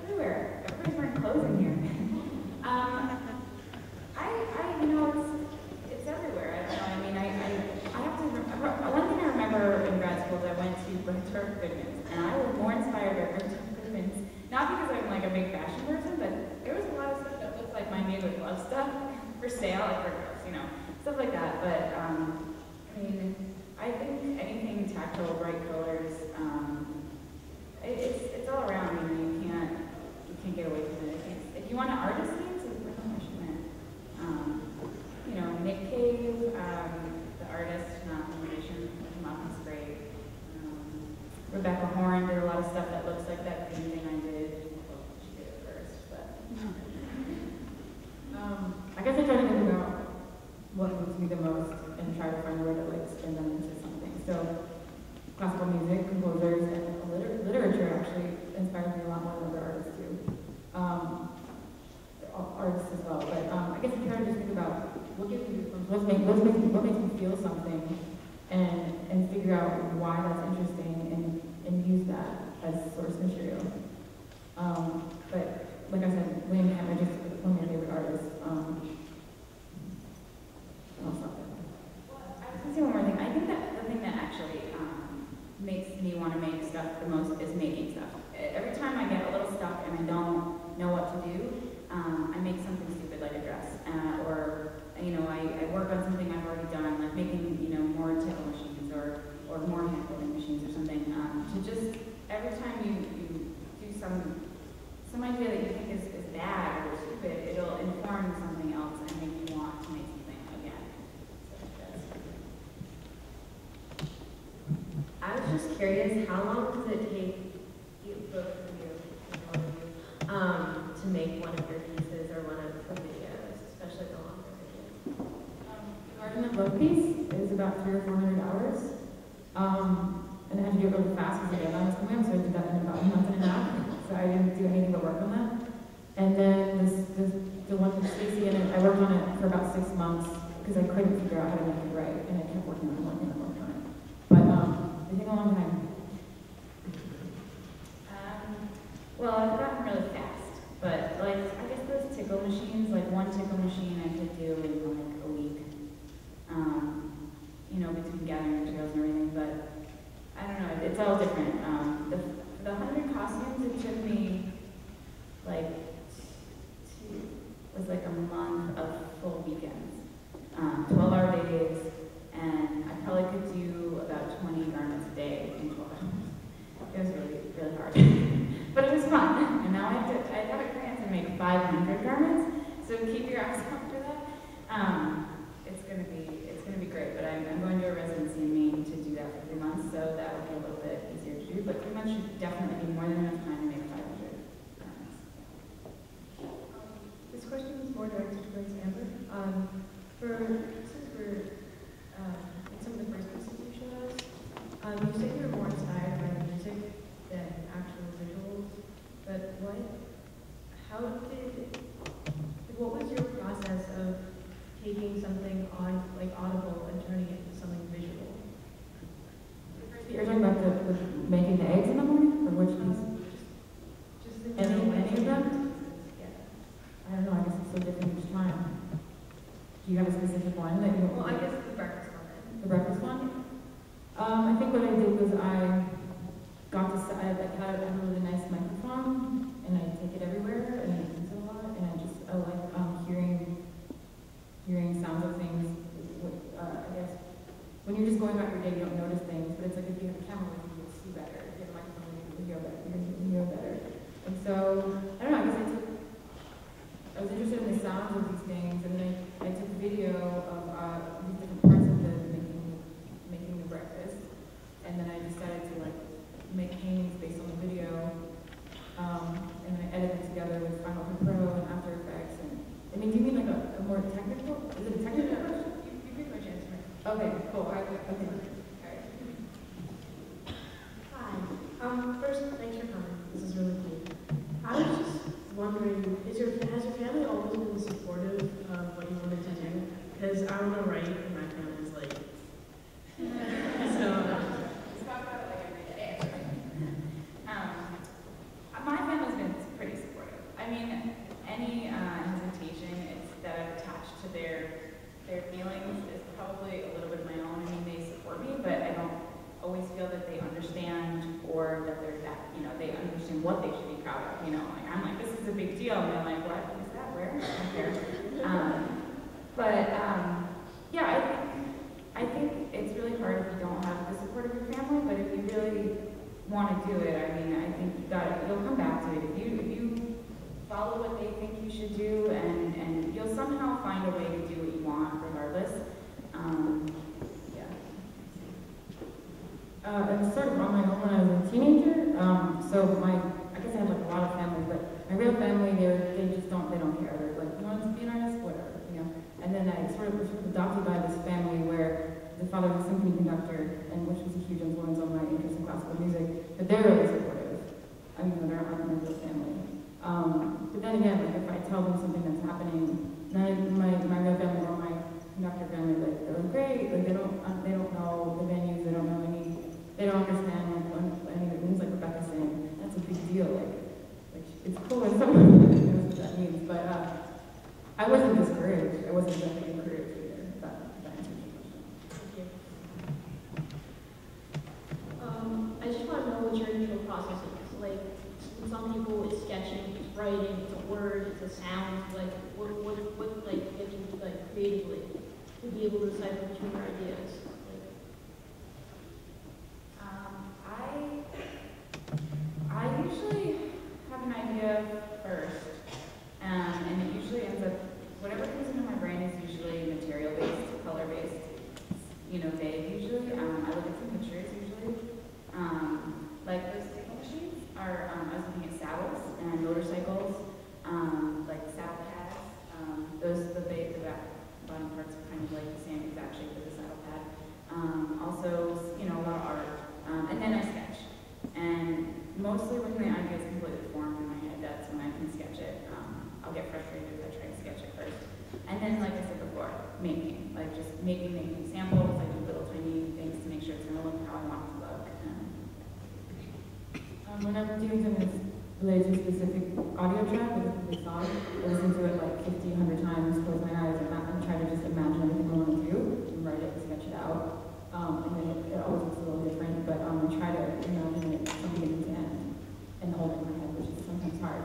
Everywhere. Everybody's wearing clothes in here. It's everywhere. I don't know. I have to remember. One thing I remember in grad school is I went to Brentford Goodman's, and I was more inspired by Brentford Goodman's, not because I'm a big fashion person, but there was a lot of stuff that looked like my Made with Love stuff for sale, for girls, stuff like that. But I think anything tactile, bright colors, it's all around. You can't get away what makes me feel something, and figure out why that's interesting, and use that as source material. But like I said, William Hammer just one of my favorite artists. I'll stop there. Well, I was going to say one more thing. I think that the thing that actually makes me want to make stuff the most is making stuff. Every time I get a little stuck and I don't know what to do, I make something stupid like a dress, or I work on something I've already done, like making more tickle machines or more hand folding machines or something. To just every time you do some idea that you think is bad or stupid, it'll inform something else and make you want to make something again. So that's I was just curious, how long does it take you, both of you, all of you, to make one of your pieces or one of the videos, especially the longer videos? The Garden of Love piece is about 300 or 400 hours. And I had to do it really fast because the deadline was coming up, so I did that in about a month and a half. So I didn't do anything but work on that. And then the one with Stacey in it, I worked on it for about 6 months because I couldn't figure out how to make it right, and I kept working on it. But it took a long time. well, I've gotten really fast, but like I guess those tickle machines, like one tickle machine I could do in like a week. Between gathering materials and everything, but I don't know, it's all different. The 100 costumes, it took me like was like a month of full weekends, 12-hour days, and I probably could do about 20 garments a day in 12 hours. It was really, really hard, but it was fun. And now I have a grant to make 500 garments, so keep your eyes out for that. It's gonna be great, but I'm going to a residency in Maine to do that for 3 months, so that will be a little bit easier to do, but 3 months should definitely be more than enough time to make 500 garments. This question is more directed towards Amber. Since we're in some of the first pieces you showed us, you said you were more inspired by the music than actual visuals, but what was your process of taking something on like audible and turning it into something visual? You're talking about the making the eggs in the morning, or which piece? Just the Any of them? Yeah. I don't know. I guess it's so different each time. Do you have a specific one that you? Well, I guess the breakfast one then. The breakfast one? I think what I did was I got this. I had a really nice microphone, and I take it everywhere, and I use it a lot, and I like hearing sounds of things. I guess when you're just going about your day, you don't notice things, but it's like if you have a camera with you, you'll see better. If you have a microphone, you'll hear better. You hear better. And so I don't know. I guess I was interested in the sounds of these things, and then I took a video of these different parts of making the breakfast, and then I decided to like make paintings based on the video, and I edited it together with Final Cut Pro and After Effects. Do you mean like a more technical? Is it a technical question? You pretty much answered it. Okay, cool. Okay. Hi. First, thanks for coming. This is really cool. I was just wondering, has your family always been supportive of what you wanted to do? Because I want to write, and my family's like, so. Let's talk about it like every day. My family's been pretty supportive. I mean, any hesitation that I've attached to their feelings is probably a little bit of my own. I mean, they support me, but I don't always feel that they understand or that they understand what they should be proud of. Like I'm like, this is a big deal, and they're like, what is that? Where? Yeah, I think it's really hard if you don't have the support of your family, but if you really want to do it, I mean, I think you'll come back to it. If you follow what they think you should do, and you'll somehow find a way to do what you want regardless. I started on my own when I was a teenager. I guess I had like a lot of family, but my real family, they don't care. They're like, you want to be an artist, whatever, And then I sort of was adopted by this family where the father was a symphony conductor, and which was a huge influence on my interest in classical music. But they're really supportive. I mean, they're not my real family. But then again, like if I tell them something that's happening, my real family or my conductor family, like, they're like, great, like, they don't know the venues, they don't know they don't understand any of the things, like Rebecca's saying, that's a big deal, like, it's cool when someone knows what that means, but, I wasn't discouraged, I wasn't definitely encouraged either, if that answers your question. Thank you. I just want to know what your initial process is. Like, with some people, it's sketching, it's writing, it's a word, it's a sound. Like, what like, gets you, like, creatively to be able to decipher between your ideas? Like, I usually have an idea first, and it usually ends up, whatever comes into my brain is usually material-based, color-based, vague usually. I look at some pictures usually. Like those tickle machines are, I was looking at saddles and motorcycles, like saddle pads. The bottom parts are kind of like the same exact shape as a saddle pad. Also, a lot of art. And then I sketch. And mostly when the idea is completely formed in my head, that's when I can sketch it. I'll get frustrated if I try to sketch it first. And then, like I said before, making. Like just making samples, like little tiny things to make sure it's going to look how I want it to look. When I'm doing something that's related to a specific audio track with a specific song, I listen to it like 50, 100 times, close my eyes, and try to just imagine everything I want to do, and write it and sketch it out. And then it always looks a little different, but I try to imagine it from beginning to end and hold it in my head, which is sometimes hard.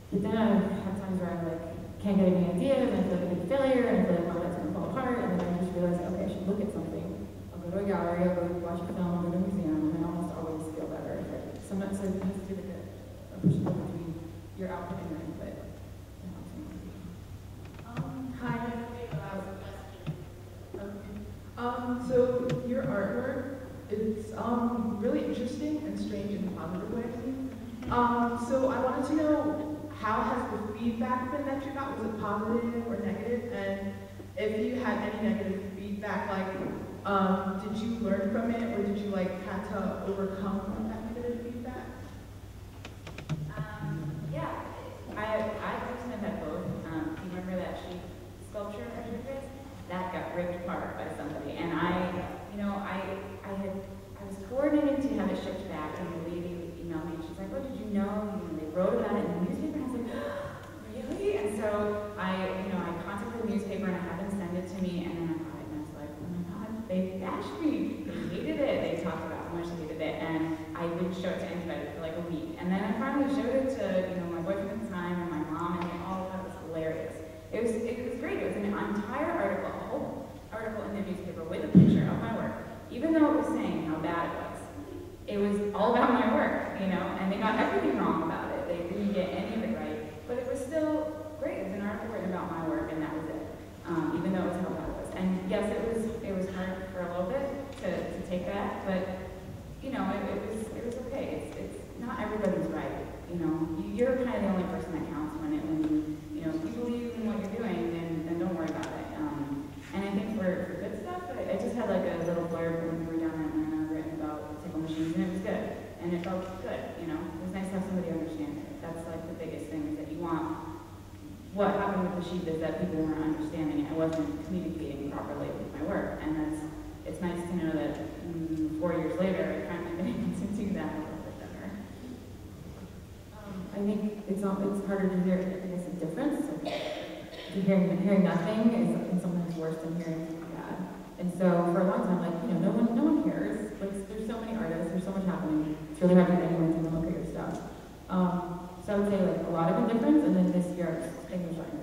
But then I have times where I'm like, can't get any ideas, and I feel like a big failure, and I feel like my life's going to fall apart, and then I just realize, okay, I should look at something. I'll go to a gallery, I'll go watch a film, I'll go to a museum, and I almost always feel better. Sometimes it has to do like a push pull between your output and your input. Hi. So your artwork, it's really interesting and strange in a positive way. So I wanted to know, how has the feedback been that you got? Was it positive or negative? And if you had any negative feedback, like, did you learn from it, or did you have to overcome that negative feedback? Yeah, I personally have had both. Do you remember that sheep sculpture I did with? That got ripped apart by somebody, and I was coordinating to have it shipped back, and the lady emailed me, and she's like, "Oh, did you know? They wrote about it in the newspaper." And I was like, "Really?" And so I contacted the newspaper, and I had them send it to me, and then I got it, and I was like, "Oh my God, they bashed me. They hated it. They talked about how much they hated it, and I wouldn't show it to anybody for like a week. And then I finally showed it to my boyfriend at the time and my mom, and they all thought it was hilarious. It was great. It was an entire article, a whole article in the newspaper with a picture of my work, even though it was saying how bad it was. It was all about my work, and they got everything wrong about it. They didn't get any of it right, but it was still great. It was an article written about my work, and that was it. Even though it was how bad it was. And yes, it was hard for a little bit to take that, but it was okay. It's not everybody's right. You're kind of the only person that counts when if you believe in what you're doing, then don't worry about it. And I think for good stuff, I just had like a little blurb when we were down in Atlanta written about tickle machines, and it was good. And it felt good, It was nice to have somebody understand it. That's like the biggest thing, is that you want. What happened with the sheep is that people weren't understanding it. I wasn't communicating properly with my work, and it's nice to know that 4 years later, I finally been able to do that a little bit better. I think it's harder to hear, I guess, a difference. Hearing nothing is sometimes worse than hearing something bad. And so for a long time, no one cares. There's so many artists, there's so much happening. It's really hard to get anyone to look at your stuff. So I would say a lot of indifference, and then this year I was distinguishing